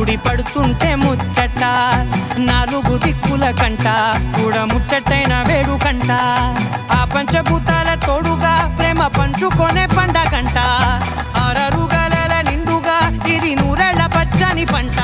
ముడి పడుతుంటే ముచ్చట నాలుగు దిక్కుల కంట చూడ ముచ్చటైన వేడుకంట ఆ పంచభూతాల తోడుగా ప్రేమ పంచుకొనే పండగంట ఆరరుగల నిండుగా ఇది నూరెళ్ళ పచ్చని పంట